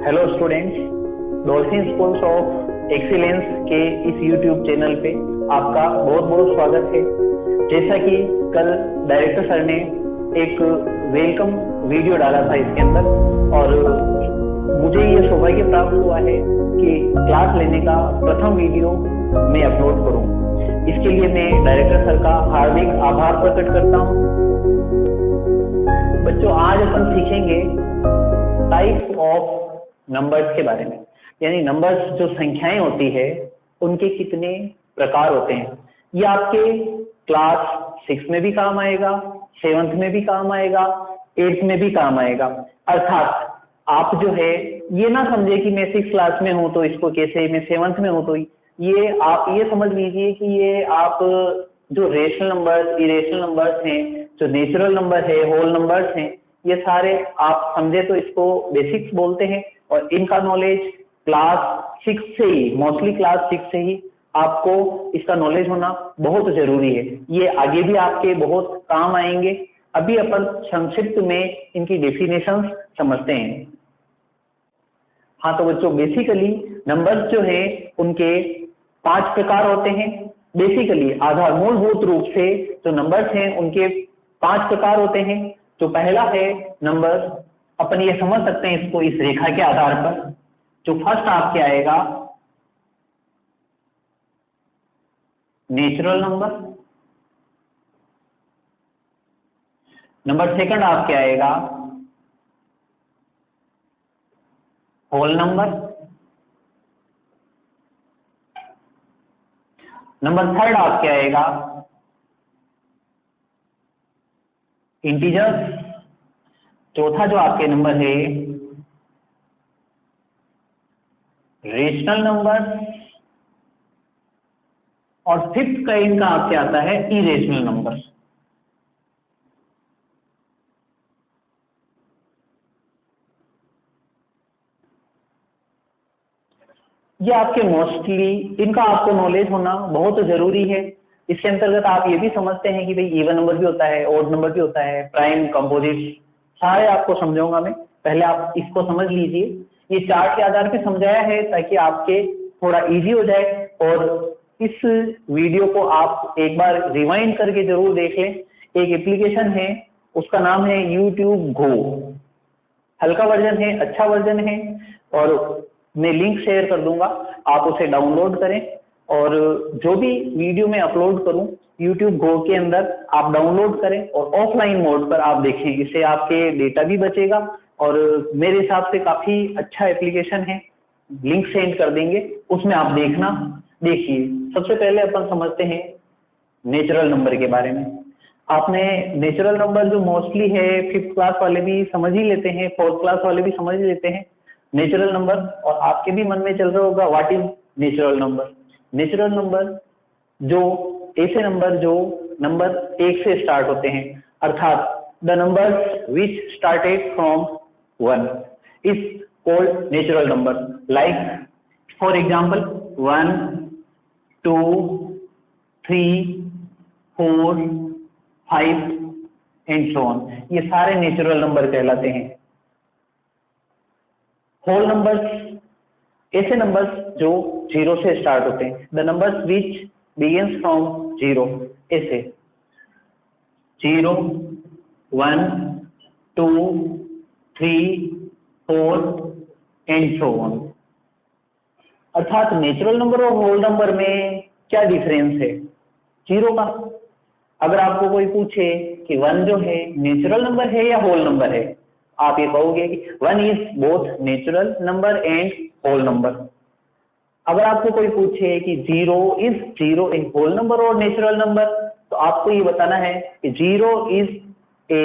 Hello students, dolphin schools of excellence के इस YouTube channel पे आपका बहुत बहुत स्वागत है। जैसा कि कल डायरेक्टर सर ने एक वेलकम वीडियो डाला था इसके अंदर, और मुझे ये सौभाग्य प्राप्त हुआ है कि क्लास लेने का प्रथम वीडियो मैं अपलोड करूं। इसके लिए मैं डायरेक्टर सर का हार्दिक आभार प्रकट करता हूं। बच्चों, आज अपन सीखेंगे टाइप ऑफ नंबर्स के बारे में, यानी नंबर्स जो संख्याएं होती है उनके कितने प्रकार होते हैं। ये आपके क्लास 6 में भी काम आएगा, 7th में भी काम आएगा, 8th में भी काम आएगा। अर्थात आप जो है ये ना समझे कि मैं 6 क्लास में हूं तो इसको कैसे, मैं 7th में हूं तो ये आप ये समझ लीजिए कि ये आप जो रेशनल नंबर्स, इरेशनल नंबर्स हैं, जो नेचुरल नंबर है, होल नंबर्स हैं, ये सारे आप समझे तो इसको बेसिक्स बोलते हैं। और इनका नॉलेज क्लास 6 से ही, मोस्टली क्लास 6 से ही आपको इसका नॉलेज होना बहुत जरूरी है। ये आगे भी आपके बहुत काम आएंगे। अभी अपन संक्षिप्त में इनकी डेफिनेशंस समझते हैं। हाँ तो बच्चों, बेसिकली नंबर्स जो है उनके 5 प्रकार होते हैं। बेसिकली आधार मूलभूत रूप से जो नंबर्स हैं उनके 5 प्रकार होते हैं। जो पहला है नंबर, अपन ये समझ सकते हैं इसको इस रेखा के आधार पर। जो फर्स्ट आपके आएगा नेचुरल नंबर, नंबर सेकंड आपके आएगा होल नंबर, नंबर थर्ड आपके आएगा इंटीजर्स, चौथा जो आपके नंबर है रेशनल नंबर, और फिफ्थ का इनका आपके आता है इरेशनल नंबर। ये आपके मोस्टली इनका आपको नॉलेज होना बहुत जरूरी है। इसके अंतर्गत आप ये भी समझते हैं कि भाई इवन नंबर भी होता है, ऑड नंबर भी होता है, प्राइम, कंपोजिट, सारे आपको समझाऊंगा मैं। पहले आप इसको समझ लीजिए। ये चार्ट के आधार पे समझाया है ताकि आपके थोड़ा इजी हो जाए। और इस वीडियो को आप एक बार रिवाइंड करके जरूर देख लें। एक एप्लीकेशन है, उसका नाम है यूट्यूब गो। हल्का वर्जन है, अच्छा वर्जन है, और मैं लिंक शेयर कर दूंगा, आप उसे डाउनलोड करें। और जो भी वीडियो मैं अपलोड करूं यूट्यूब गो के अंदर आप डाउनलोड करें और ऑफलाइन मोड पर आप देखें। इससे आपके डेटा भी बचेगा और मेरे हिसाब से काफी अच्छा एप्लीकेशन है। लिंक सेंड कर देंगे, उसमें आप देखना। देखिए, सबसे पहले अपन समझते हैं नेचुरल नंबर के बारे में। आपने नेचुरल नंबर जो मोस्टली है 5th क्लास वाले भी समझ ही लेते हैं, 4th क्लास वाले भी समझ ही लेते हैं नेचुरल नंबर। और आपके भी मन में चल रहा होगा what is natural number. Natural number जो ऐसे नंबर जो नंबर 1 से स्टार्ट होते हैं, अर्थात the numbers which started from 1 is called natural number. Like for example 1, 2, 3, 4, 5 and so on. ये सारे नेचुरल नंबर कहलाते हैं। होल नंबर्स ऐसे नंबर्स जो 0 से स्टार्ट होते हैं, the numbers which begins from 0, ऐसे 0, 1, 2, 3, 4 एंड सो ऑन। अर्थात नेचुरल नंबर और होल नंबर में क्या डिफरेंस है? 0 का। अगर आपको कोई पूछे कि 1 जो है नेचुरल नंबर है या होल नंबर है, आप ये कहोगे कि 1 is both natural number and whole number. अगर आपको कोई पूछे कि 0 इज होल नंबर और नेचुरल नंबर, तो आपको ये बताना है कि 0 is a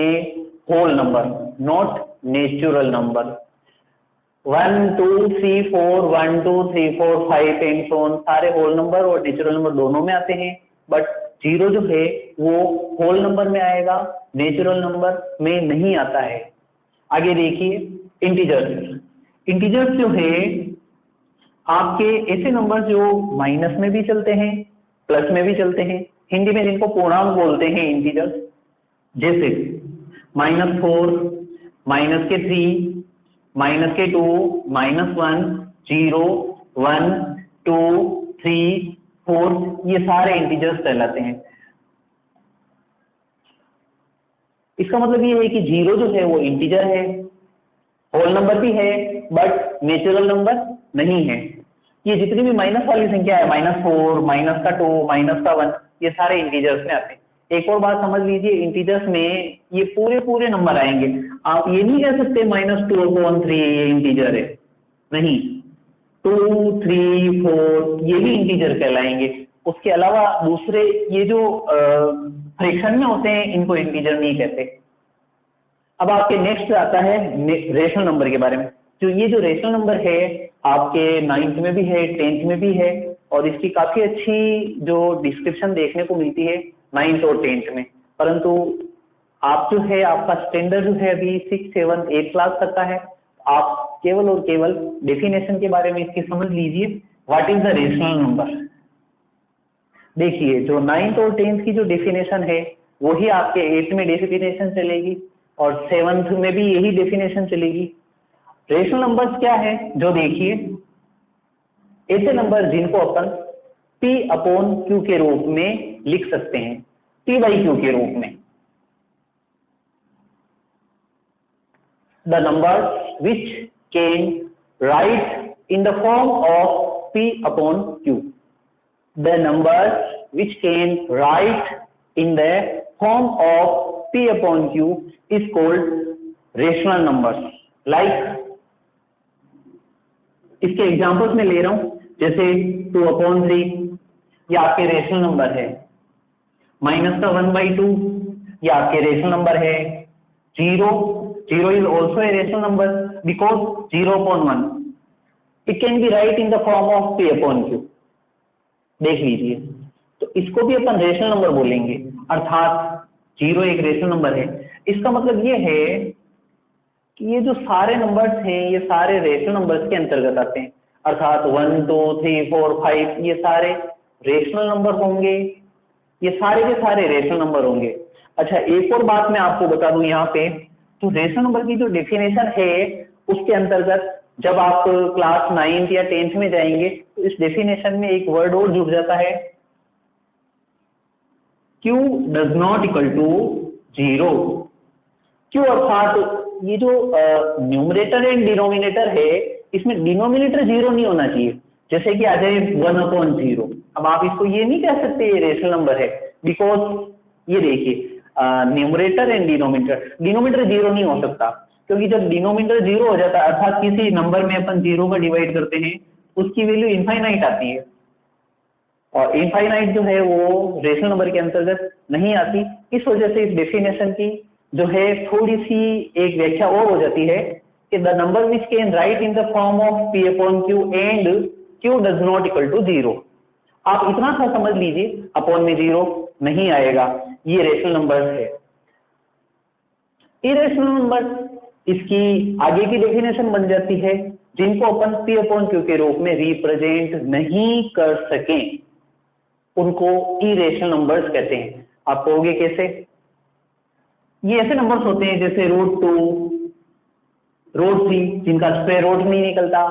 whole number, not natural number. 1, 2, 3, 4, 1, 2, 3, 4, 5 and so on सारे होल नंबर और नेचुरल नंबर दोनों में आते हैं। बट 0 जो है वो होल नंबर में आएगा, नेचुरल नंबर में नहीं आता है। आगे देखिए इंटीजर्स। इंटीजर्स जो है आपके ऐसे नंबर जो माइनस में भी चलते हैं, प्लस में भी चलते हैं। हिंदी में जिनको पूर्णांक बोलते हैं इंटीजर्स, जैसे -4, -3, -2, -1, 0, 1, 2, 3, 4 ये सारे इंटीजर्स कहलाते हैं। इसका मतलब ये है कि 0 जो है वो इंटीजर है, होल नंबर भी है बट नेचुरल नंबर नहीं है। ये जितनी भी माइनस वाली संख्या है, -4, -2, -1, ये सारे इंटीजर्स में आते हैं। एक और बात समझ लीजिए, इंटीजर्स में ये पूरे पूरे नंबर आएंगे। आप ये नहीं कह सकते -2/3 ये इंटीजर है, नहीं। 2, 3, 4 ये भी इंटीजर कहलाएंगे। उसके अलावा दूसरे ये जो फ्रैक्शन में होते हैं इनको इंटीजर नहीं कहते। अब आपके नेक्स्ट आता है रेशनल नंबर के बारे में। तो ये जो रेशनल नंबर है आपके 9th में भी है, 10th में भी है, और इसकी काफी अच्छी जो डिस्क्रिप्शन देखने को मिलती है 9th और 10th में। परंतु आप जो है आपका स्टैंडर्ड जो है अभी 6, 7, 8 क्लास तक का है। आप केवल और केवल डेफिनेशन के बारे में इसकी समझ लीजिए, what is the rational number. देखिए जो 9th और 10th की जो डेफिनेशन है वही आपके 8th में डेफिनेशन चलेगी और 7th में भी यही डेफिनेशन चलेगी। रेशनल नंबर्स क्या है, जो देखिए ऐसे नंबर जिनको अपन P/Q के रूप में लिख सकते हैं, P/Q के रूप में। The numbers which can write in the form of P/Q। The numbers which can write in the form of P/Q is called rational numbers. Like इसके एग्जांपल्स में ले रहा हूं, जैसे 2/3 ये आपके रेशनल नंबर है, -1/2 ये आपके रेशनल नंबर है, 0 is also a rational number because 0/1 it can be write in the form of P/Q। देख लीजिए, तो इसको भी अपन रेशनल नंबर बोलेंगे, अर्थात 0 एक रेशनल नंबर है। इसका मतलब ये है कि ये जो सारे नंबर्स हैं ये सारे रेशनल नंबर्स के अंतर्गत आते हैं, अर्थात 1, 2, 3, 4, 5 ये सारे रेशनल नंबर होंगे, ये सारे के सारे रेशनल नंबर होंगे। अच्छा, एक और बात मैं आपको बता दूं यहाँ पे, तो रेशनल नंबर की जो डेफिनेशन है उसके अंतर्गत जब आप क्लास 9th या 10th में जाएंगे तो इस डेफिनेशन में एक वर्ड और जुड़ जाता है, Q does not equal to 0। Q अर्थात ये जो न्यूमरेटर एंड डिनोमिनेटर है इसमें डिनोमिनेटर 0 नहीं होना चाहिए, जैसे कि आ जाए 1/0। अब आप इसको ये नहीं कह सकते ये रेशनल नंबर है, बिकॉज ये देखिए न्यूमरेटर एंड डिनोमिनेटर 0 नहीं हो सकता, क्योंकि जब डिनोमिनेटर 0 हो जाता है अर्थात किसी नंबर में अपन 0 का डिवाइड करते हैं उसकी वैल्यू इनफाइनाइट आती है, और इनफाइनाइट जो है वो रेशनल नंबर के अंतर्गत नहीं आती। इस वजह से इस डेफिनेशन की जो है थोड़ी सी एक व्याख्या और हो जाती है कि the number which can write in the form of P/Q and Q does not equal to 0। आप इतना सा समझ लीजिए, अपॉन में 0 नहीं आएगा, ये रेशनल नंबर है। इरेशनल नंबर इसकी आगे की डेफिनेशन बन जाती है, जिनको अपन P/Q के रूप में रिप्रेजेंट नहीं कर सकें उनको इरेशनल नंबर्स कहते हैं। आप कहोगे कैसे? ये ऐसे नंबर्स होते हैं जैसे √2, √3 जिनका स्क्वायर रूट नहीं निकलता,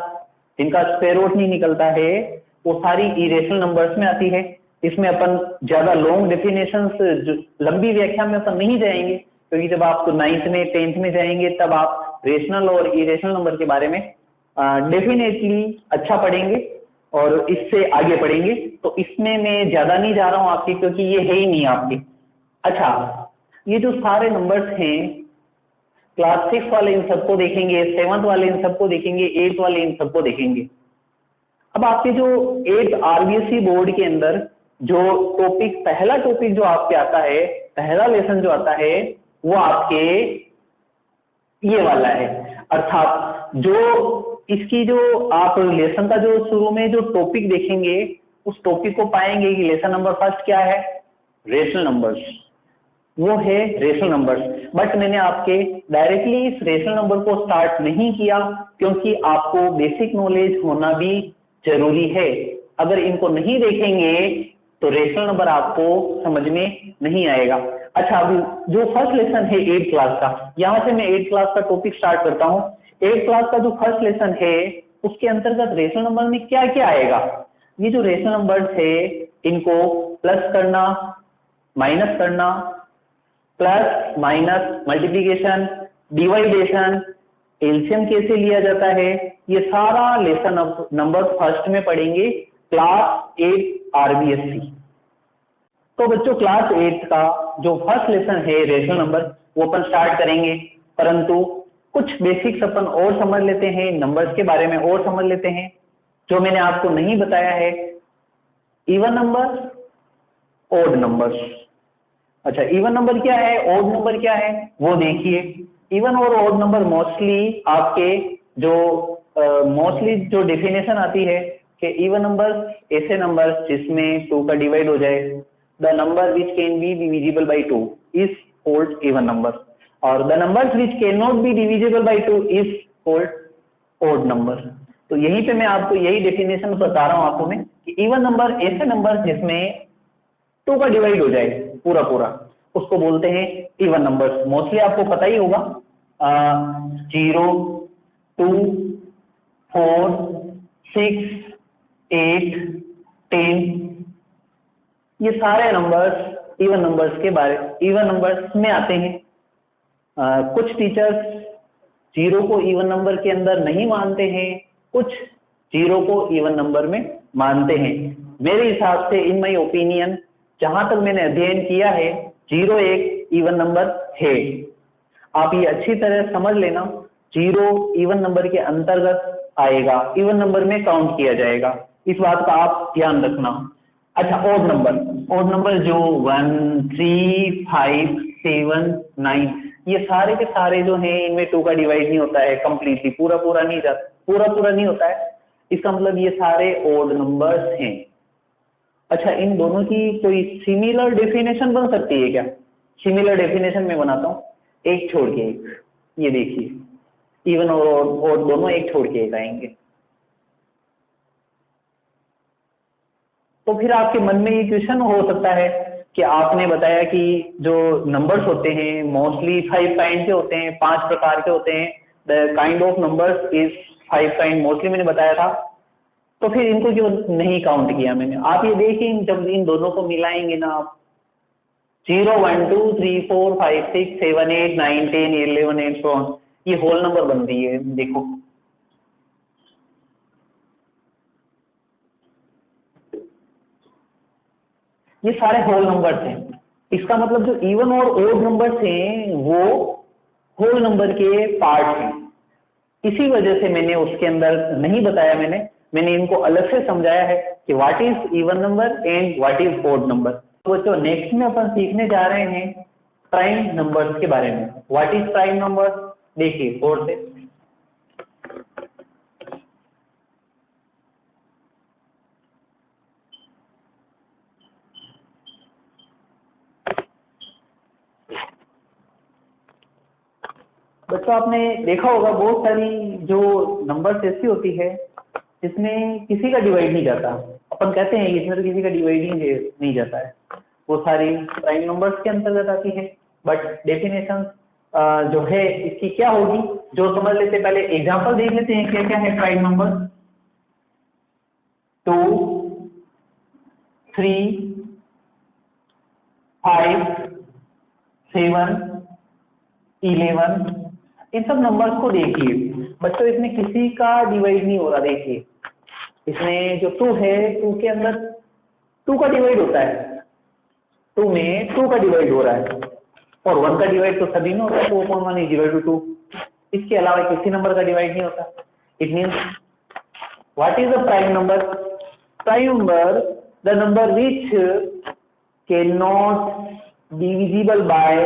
जिनका स्क्वायर रूट नहीं निकलता है वो सारी इरेशनल नंबर्स में आती है। इसमें अपन ज्यादा लॉन्ग डेफिनेशंस, लंबी व्याख्या में अपन नहीं जाएंगे, क्योंकि जब आप 9th में 10th में जाएंगे तब आप रेशनल और इरेशनल नंबर के बारे में डेफिनेटली अच्छा पढ़ेंगे और इससे आगे पढ़ेंगे। तो इसमें मैं ज्यादा नहीं जा रहा हूँ आपकी, क्योंकि ये है ही नहीं आपकी। अच्छा, ये जो सारे नंबर्स हैं क्लास 6 वाले इन सबको देखेंगे, 7th वाले इन सबको देखेंगे, 8th वाले इन सबको देखेंगे। अब आपके जो 8th RBSE बोर्ड के अंदर जो टॉपिक, पहला टॉपिक जो आपके आता है, पहला लेसन जो आता है वो आपके ये वाला है, अर्थात जो इसकी जो आप लेसन का जो शुरू में जो टॉपिक देखेंगे उस टॉपिक को पाएंगे कि लेसन नंबर फर्स्ट क्या है, रेशनल नंबर्स, वो है रेशनल नंबर्स। बट मैंने आपके डायरेक्टली इस रेशनल नंबर को स्टार्ट नहीं किया, क्योंकि आपको बेसिक नॉलेज होना भी जरूरी है। अगर इनको नहीं देखेंगे तो रेशनल नंबर आपको समझ में नहीं आएगा। अच्छा, अभी जो फर्स्ट लेसन है 8th क्लास का, यहाँ से मैं 8th क्लास का टॉपिक स्टार्ट करता हूँ। 8th क्लास का जो फर्स्ट लेसन है उसके अंतर्गत रेशनल नंबर में क्या क्या आएगा, ये जो रेशनल नंबर्स है इनको प्लस करना, माइनस करना, प्लस माइनस, मल्टीप्लिकेशन, डिवाइडेशन, एलसीएम कैसे लिया जाता है, ये सारा लेसन नंबर फर्स्ट में पढ़ेंगे क्लास 8 आरबीएससी। तो बच्चों क्लास 8 का जो फर्स्ट लेसन है रेशनल नंबर वो अपन स्टार्ट करेंगे, परंतु कुछ बेसिक्स अपन और समझ लेते हैं, नंबर्स के बारे में और समझ लेते हैं जो मैंने आपको नहीं बताया है। Even number, odd numbers. अच्छा, इवन नंबर क्या है, ओड नंबर क्या है, वो देखिए। इवन और ओड नंबर मोस्टली आपके मोस्टली जो डेफिनेशन आती है कि इवन नंबर ऐसे नंबर जिसमें 2 का डिवाइड हो जाए, the number which can be divisible by 2 is called even number, और the numbers which can not be divisible by 2 is called odd number. तो यहीं पे मैं आपको यही डेफिनेशन बता रहा हूं आपको मैं कि इवन नंबर ऐसे नंबर जिसमें 2 का डिवाइड हो जाए पूरा पूरा, उसको बोलते हैं इवन नंबर्स। मोस्टली आपको पता ही होगा 0, 2, 4, 6, 8, 10, ये सारे नंबर्स इवन नंबर्स में आते हैं। कुछ टीचर्स 0 को इवन नंबर के अंदर नहीं मानते हैं, कुछ 0 को इवन नंबर में मानते हैं। मेरे हिसाब से इन माय ओपिनियन जहां तक मैंने अध्ययन किया है 0 एक इवन नंबर है। आप ये अच्छी तरह समझ लेना, 0 इवन नंबर के अंतर्गत आएगा, इवन नंबर में काउंट किया जाएगा, इस बात का आप ध्यान रखना। अच्छा, ओड नंबर जो 1, 3, 5, 7, 9 ये सारे के सारे जो हैं इनमें 2 का डिवाइड नहीं होता है कंप्लीटली, पूरा नहीं होता है, इसका मतलब ये सारे ओड नंबर्स हैं। अच्छा, इन दोनों की कोई सिमिलर डेफिनेशन बन सकती है क्या? सिमिलर डेफिनेशन मैं बनाता हूँ, एक छोड़ के एक, ये देखिए इवन और ओड दोनों एक छोड़ के एक आएंगे। तो फिर आपके मन में ये क्वेश्चन हो सकता है कि आपने बताया कि जो नंबर्स होते हैं मोस्टली 5 काइंड के होते हैं, 5 प्रकार के होते हैं, the kind of numbers is 5 kind mostly मैंने बताया था, तो फिर इनको क्यों नहीं काउंट किया मैंने? आप ये देखिए, जब इन दोनों को मिलाएंगे ना आप 0, 1, 2, 3, 4, 5, 6, 7, 8, 9, 10, 11 एंड सो ऑन, ये होल नंबर बन रही है। देखो ये सारे होल नंबर्स हैं, इसका मतलब जो इवन और ओड नंबर्स हैं वो होल नंबर के पार्ट हैं। इसी वजह से मैंने उसके अंदर नहीं बताया, मैंने इनको अलग से समझाया है कि what is even number and what is odd number. तो नेक्स्ट में अपन सीखने जा रहे हैं प्राइम नंबर्स के बारे में। व्हाट इज प्राइम नंबर, देखिए गौर से। बच्चों आपने देखा होगा बहुत सारी जो नंबर्स ऐसी होती है जिसमें किसी का डिवाइड नहीं जाता, अपन कहते हैं इसमें तो किसी का डिवाइड ही नहीं जाता है, वो सारी प्राइम नंबर्स के अंतर्गत आती है। बट डेफिनेशन जो है इसकी क्या होगी, जो समझ लेते पहले एग्जांपल देख लेते हैं क्या क्या है प्राइम नंबर। 2, 3, 5, 7, 11, इन सब नंबर्स को देखिए बच्चों, इसमें किसी का डिवाइड नहीं हो रहा। देखिए इसमें जो 2 है, 2 के अंदर 2 का डिवाइड होता है, 2 में 2 का डिवाइड हो रहा है, और 1 का डिवाइड तो सभी में होता है, 2/1 इज इक्वल टू 2। इसके अलावा किसी नंबर का डिवाइड नहीं होता। It means what is the prime number? Prime number the number which can not divisible by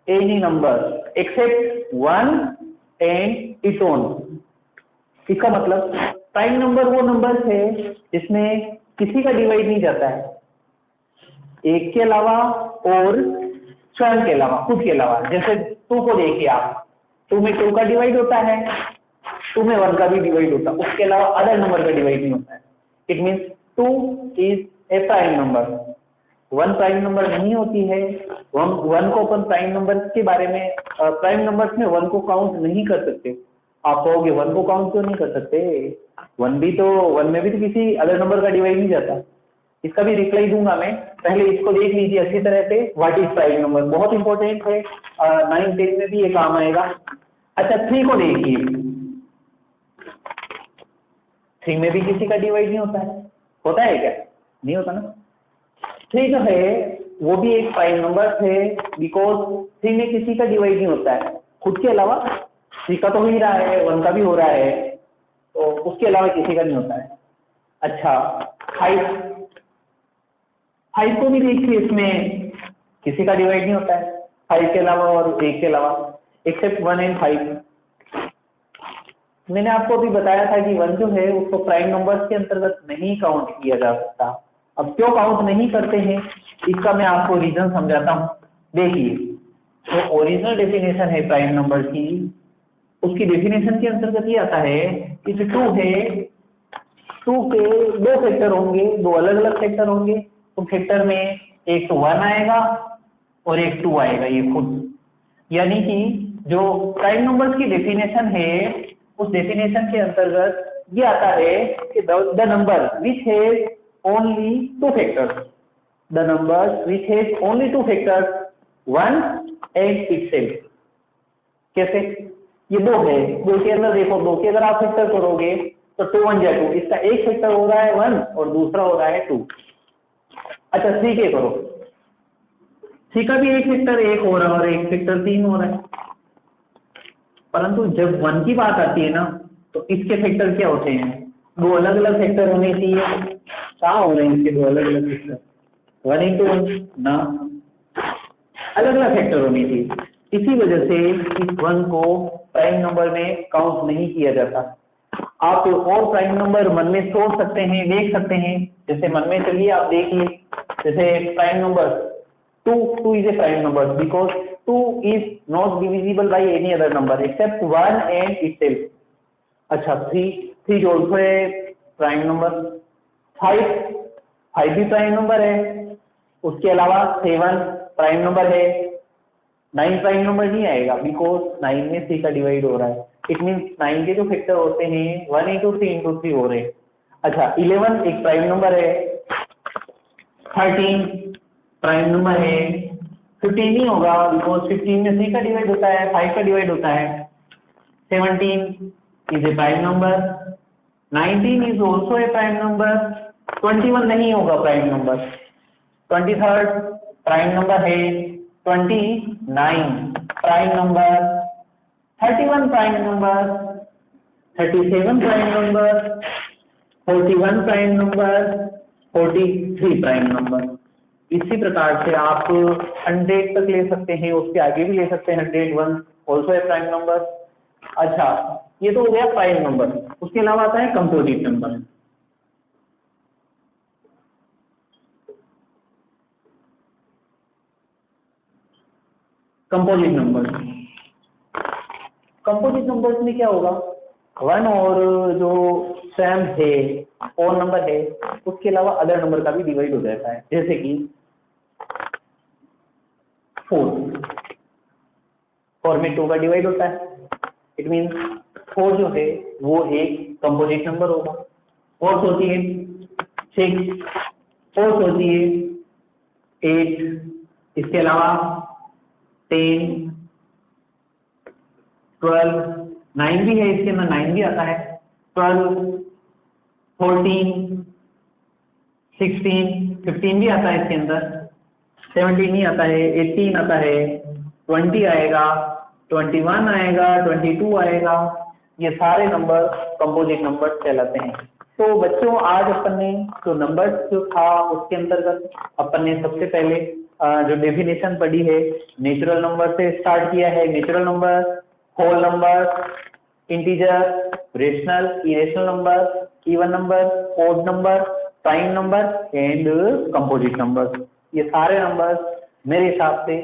any number except 1 and its own. इसका मतलब प्राइम नंबर वो नंबर है जिसमें किसी का डिवाइड नहीं जाता है, एक के अलावा और स्वयं के अलावा, खुद के अलावा। जैसे 2 को देखिए आप, 2 में 2 का डिवाइड होता है, 2 में 1 का भी डिवाइड होता है, उसके अलावा अदर नंबर का डिवाइड नहीं होता है। It means 2 is a prime number. 1 prime number नहीं होती है। 1 को अपन प्राइम नंबर के बारे में, प्राइम नंबर्स में 1 को काउंट नहीं कर सकते। आप कहोगे 1 को काउंट क्यों नहीं कर सकते, 1 में भी तो किसी अदर नंबर का डिवाइड नहीं जाता। इसका भी रिप्लाई दूंगा मैं, पहले इसको देख लीजिए अच्छी तरह से, व्हाट इज प्राइम नंबर, बहुत इंपॉर्टेंट है, 9 10 में भी ये काम आएगा। अच्छा 3 को देखिए, 3 में भी किसी का डिवाइड नहीं होता है, होता है क्या, नहीं होता ना। 3 जो है वो भी एक प्राइम नंबर है, बिकॉज 3 में किसी का डिवाइड नहीं होता है खुद के अलावा, 3 का तो हो ही रहा है, 1 का भी हो रहा है, तो उसके अलावा किसी का नहीं होता है। अच्छा 5 को भी देखिए, इसमें किसी का डिवाइड नहीं होता है 5 के अलावा और 1 के अलावा, एक्सेप्ट 1 एंड 5। मैंने आपको अभी बताया था कि 1 जो है उसको प्राइम नंबर्स के अंतर्गत नहीं काउंट किया जा सकता। अब क्यों काउंट नहीं करते हैं, इसका मैं आपको रीजन समझाता हूँ। देखिए, जो ओरिजिनल डेफिनेशन है प्राइम नंबर की, उसकी डेफिनेशन के अंतर्गत ये आता है कि जो 2 है, 2 के 2 फैक्टर होंगे, 2 अलग अलग फैक्टर होंगे, तो फैक्टर में एक तो 1 आएगा और एक 2 आएगा, ये खुद, यानी कि जो प्राइम नंबर्स की डेफिनेशन है उस डेफिनेशन के अंतर्गत ये आता है कि the number which has only 2 factors, the number which has only 2 factors 1 and itself. कैसे, ये 2 है, 2 के अंदर देखो, 2 के अगर आप फैक्टर करोगे तो 2 1 जा 2, इसका एक फैक्टर हो रहा है 1 और दूसरा हो रहा है 2। अच्छा 3 के करो, 3 का भी एक फैक्टर 1 हो रहा है और एक फैक्टर 3 हो रहा है, परंतु जब 1 की बात आती है ना तो इसके फैक्टर क्या होते हैं, 2 अलग अलग फैक्टर होने चाहिए, कहाँ हो रहे हैं इसके 2 अलग अलग फैक्टर, 1 into 1 ना, अलग अलग फैक्टर होने चाहिए। इसी वजह से इस 1 को प्राइम नंबर में काउंट नहीं किया जाता। आप और प्राइम नंबर मन में सोच सकते हैं, देख सकते हैं, जैसे मन में चलिए आप देखिए, जैसे prime number 2 is a prime number because 2 is not divisible by any other number except 1 and itself। अच्छा 3 is also a prime number, 5 भी प्राइम नंबर है, उसके अलावा 7 प्राइम नंबर है, 9 प्राइम नंबर नहीं आएगा बिकॉज 9 में 3 का डिवाइड हो रहा है, इट मीन्स 9 के जो फैक्टर होते हैं 1 into 3 into 3 हो रहे हैं। अच्छा 11 एक प्राइम नंबर है, 13 प्राइम नंबर है, 15 नहीं होगा बिकॉज 15 में 3 का डिवाइड होता है, 5 का डिवाइड होता है, 17 is a prime number, 19 is also a prime number, 21 नहीं होगा प्राइम नंबर, 23 प्राइम नंबर है, 29 prime number, 31 prime number, 37 prime number, 41 prime number, 43 prime number. इसी प्रकार से आप 100 तक ले सकते हैं, उसके आगे भी ले सकते हैं, 101 ऑल्सो है प्राइम नंबर। अच्छा ये तो हो गया प्राइम नंबर, उसके अलावा आता है composite number. Composite number, composite numbers में क्या होगा, 1 और जो सेम है और नंबर है उसके अलावा अदर नंबर का भी डिवाइड हो जाता है, जैसे कि 4 में 2 का डिवाइड होता है, इट मीन्स 4 जो है वो एक कंपोजिट नंबर होगा। 4 होती है 6, 4 होती है 8, इसके अलावा 10, 12, 9 भी है, इसके अंदर 9 भी आता है, 12, 14, 16, 15 भी आता है इसके अंदर, 17 नहीं आता है, 18 आता है, 20 आएगा, 21 आएगा, 22 आएगा, ये सारे नंबर कंपोजिट नंबर कहलाते हैं। तो बच्चों आज अपन ने जो नंबर जो था उसके अंतर्गत अपन ने सबसे पहले जो डेफिनेशन पढ़ी है नेचुरल नंबर से स्टार्ट किया है, natural number, whole number, integer, rational, irrational number, even number, odd number, prime number and composite number. ये सारे नंबर मेरे हिसाब से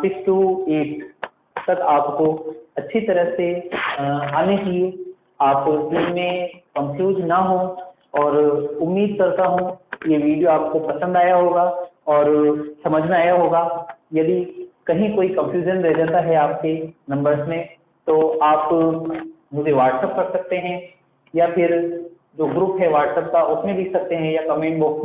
6 to 8 तक आपको अच्छी तरह से आने चाहिए, आप इनमें कंफ्यूज ना हो, और उम्मीद करता हूँ ये वीडियो आपको पसंद आया होगा और समझ में आया होगा। यदि कहीं कोई कंफ्यूजन रह जाता है आपके नंबर्स में तो आप मुझे व्हाट्सअप कर सकते हैं, या फिर जो ग्रुप है व्हाट्सएप का उसमें लिख सकते हैं, या कमेंट बॉक्स